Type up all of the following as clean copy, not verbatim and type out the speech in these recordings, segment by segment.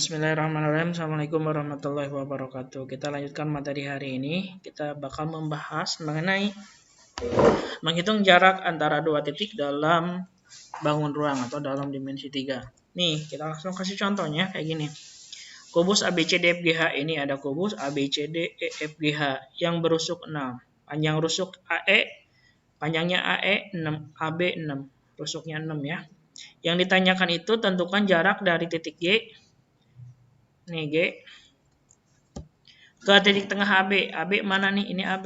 Bismillahirrahmanirrahim. Assalamualaikum warahmatullahi wabarakatuh. Kita lanjutkan materi hari ini. Kita bakal membahas mengenai menghitung jarak antara dua titik dalam bangun ruang atau dalam dimensi 3. Nih, kita langsung kasih contohnya kayak gini. Kubus ABCDFGH ini ada kubus ABCDEFGH yang berusuk 6. Panjang rusuk AE, panjangnya AE 6, AB 6. Rusuknya 6 ya. Yang ditanyakan itu tentukan jarak dari titik G, nih G, ke titik tengah AB. AB mana nih? Ini AB.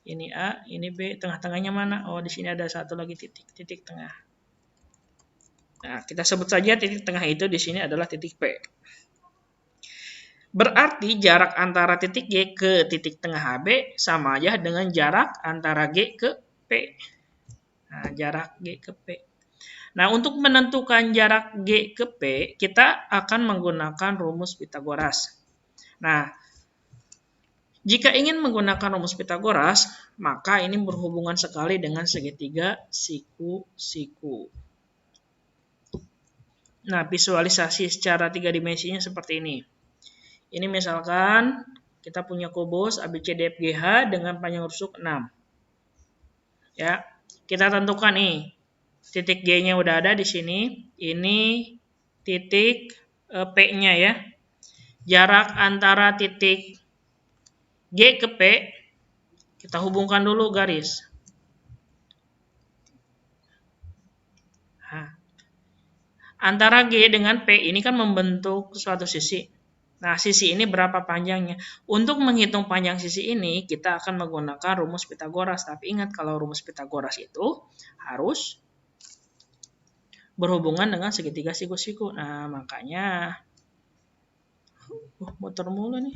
Ini A, ini B. Tengah-tengahnya mana? Oh, di sini ada satu lagi titik tengah. Nah, kita sebut saja titik tengah itu di sini adalah titik P. Berarti jarak antara titik G ke titik tengah AB sama aja dengan jarak antara G ke P. Nah, jarak G ke P. Nah, untuk menentukan jarak G ke P, kita akan menggunakan rumus Pitagoras. Nah, jika ingin menggunakan rumus Pitagoras, maka ini berhubungan sekali dengan segitiga siku-siku. Nah, visualisasi secara 3 dimensinya seperti ini. Ini misalkan kita punya kubus ABCDFGH dengan panjang rusuk 6. Ya, kita tentukan nih. Titik G-nya udah ada di sini. Ini titik P-nya ya. Jarak antara titik G ke P, kita hubungkan dulu garis. Nah, antara G dengan P ini kan membentuk suatu sisi. Nah, sisi ini berapa panjangnya? Untuk menghitung panjang sisi ini, kita akan menggunakan rumus Pitagoras. Tapi ingat, kalau rumus Pitagoras itu harus berhubungan dengan segitiga siku-siku. Nah, makanya motor mulu nih.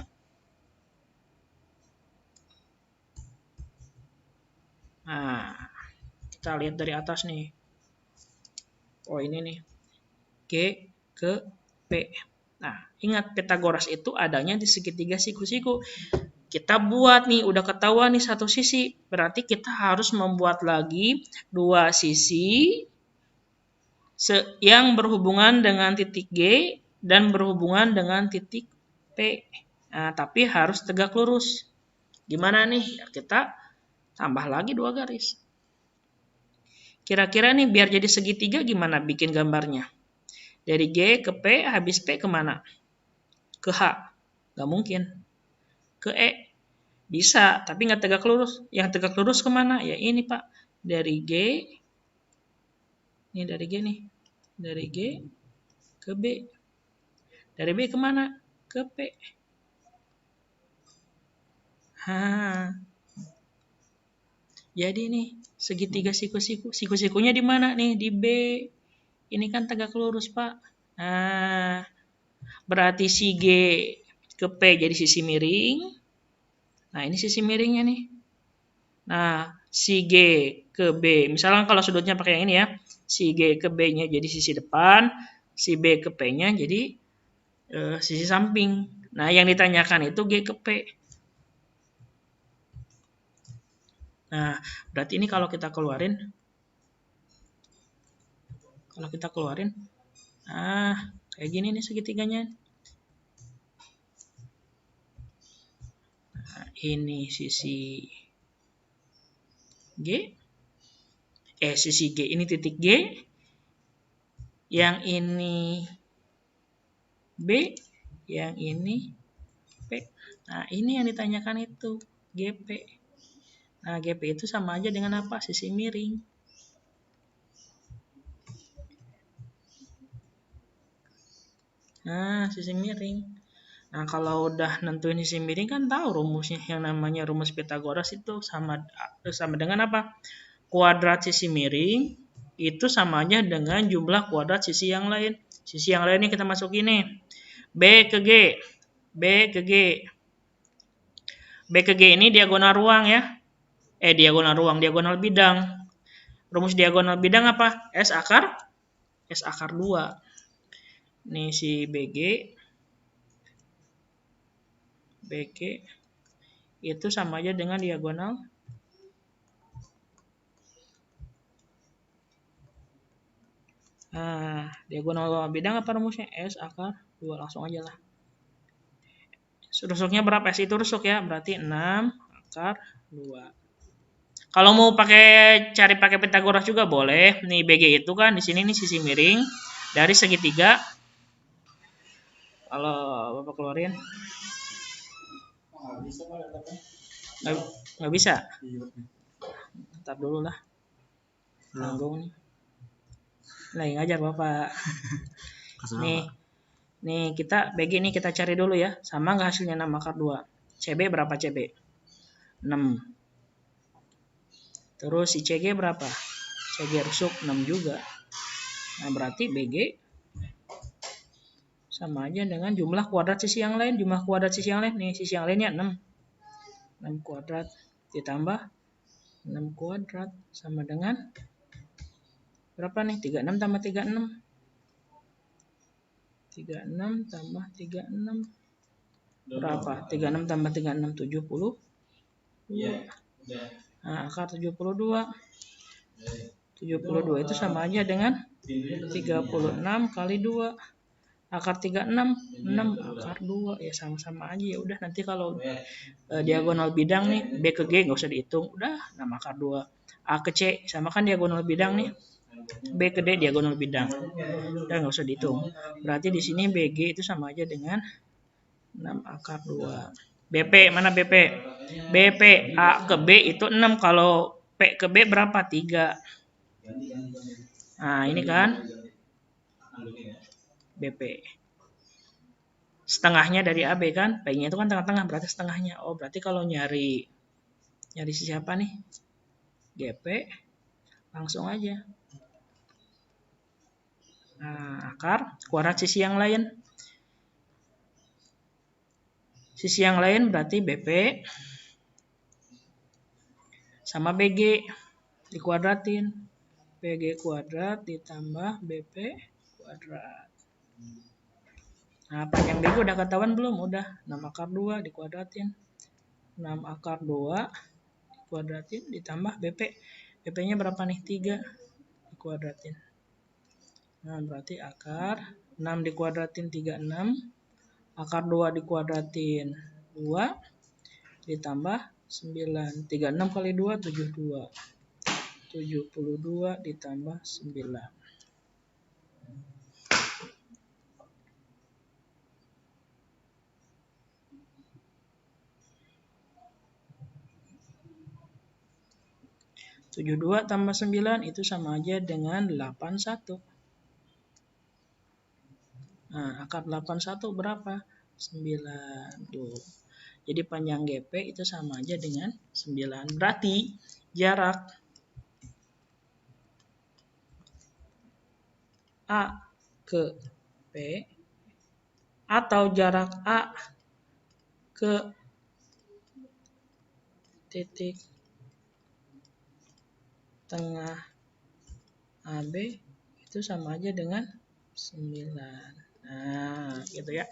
Nah, kita lihat dari atas nih. Oh, ini nih. G ke P. Nah, ingat Pitagoras itu adanya di segitiga siku-siku. Kita buat nih, udah ketahuan nih satu sisi. Berarti kita harus membuat lagi dua sisi yang berhubungan dengan titik G dan berhubungan dengan titik P. Nah, tapi harus tegak lurus. Gimana nih? Ya, kita tambah lagi dua garis. Kira-kira nih biar jadi segitiga gimana bikin gambarnya? Dari G ke P, habis P kemana? Ke H. Nggak mungkin. Ke E. Bisa, tapi nggak tegak lurus. Yang tegak lurus kemana? Ya ini Pak. Dari G. Ini dari G nih. Dari G ke B. Dari B kemana? Ke P. Jadi nih, segitiga siku-siku. Siku-sikunya di mana nih? Di B. Ini kan tegak lurus Pak. Nah, berarti si G ke P jadi sisi miring. Nah, ini sisi miringnya nih. Nah, si G ke B. Misalkan kalau sudutnya pakai yang ini ya. Si G ke B-nya jadi sisi depan. Si B ke P-nya jadi sisi samping. Nah, yang ditanyakan itu G ke P. Nah, berarti ini kalau kita keluarin. Nah, kayak gini nih segitiganya. Nah, ini sisi G. Sisi G. Ini titik G. Yang ini B. Yang ini P. Nah, ini yang ditanyakan itu. GP. Nah, GP itu sama aja dengan apa? Sisi miring. Nah, sisi miring. Nah, kalau udah nentuin sisi miring kan tahu rumusnya. Yang namanya rumus Pitagoras itu sama dengan apa? Kuadrat sisi miring itu sama aja dengan jumlah kuadrat sisi yang lain. Sisi yang lainnya kita masukin nih. B ke G. B ke G. B ke G ini diagonal ruang ya. Diagonal ruang, diagonal bidang. Rumus diagonal bidang apa? S akar 2. Nih si BG itu sama aja dengan diagonal Nah, diagonal bidang apa rumusnya? S akar 2. Langsung aja lah. Rusuknya berapa? S itu rusuk ya. Berarti 6 akar 2. Kalau mau cari pakai Pitagoras juga boleh. Nih BG itu kan di sini nih sisi miring dari segitiga. Kalau Bapak keluarin. Nggak bisa. Ntar dulu lah. Tanggung nih. Lagi ngajar Bapak. Nih kita BG nih kita cari dulu ya. Sama nggak hasilnya 6 akar 2? CB berapa CB? 6. Terus si CG berapa? CG rusuk 6 juga. Nah berarti BG sama aja dengan jumlah kuadrat sisi yang lain. Jumlah kuadrat sisi yang lain. Nih sisi yang lainnya 6. 6 kuadrat ditambah 6 kuadrat sama dengan berapa nih? 36 tambah 36. 36 tambah 36. Berapa? 36 tambah 36 70. Nah, akar 72. 72 itu sama aja dengan 36 kali 2. Akar 36, 6 akar 2. Ya sama-sama aja ya. Udah nanti kalau diagonal bidang nih, B ke G nggak usah dihitung. Udah 6 akar 2. A ke C sama kan diagonal bidang nih. B ke D diagonal bidang. Udah nggak usah dihitung. Berarti di sini BG itu sama aja dengan 6 akar 2. BP, mana BP? BP, A ke B itu 6. Kalau P ke B berapa? 3. Nah, ini kan BP. Setengahnya dari AB kan? P-nya itu kan tengah-tengah, berarti setengahnya. Oh, berarti kalau nyari siapa nih? GP, langsung aja. Nah, akar kuadrat sisi yang lain. Sisi yang lain berarti BP sama BG dikuadratin. BG kuadrat ditambah BP kuadrat. Nah, panjang BG udah ketahuan belum? Udah. 6 akar 2 dikuadratin. 6 akar 2 dikuadratin ditambah BP. BP-nya berapa nih? 3 dikuadratin. Nah, berarti akar 6 dikuadratin 36. Akar 2 dikuadratin 2 ditambah 9. 36 kali 2 72. 72 ditambah 9. Tujuh 2 tambah 9 itu sama aja dengan 81. Nah, akar 81 berapa? 9 tuh. Jadi panjang GP itu sama aja dengan 9. Berarti jarak A ke P atau jarak A ke titik tengah AB itu sama aja dengan 9. Nah, gitu ya.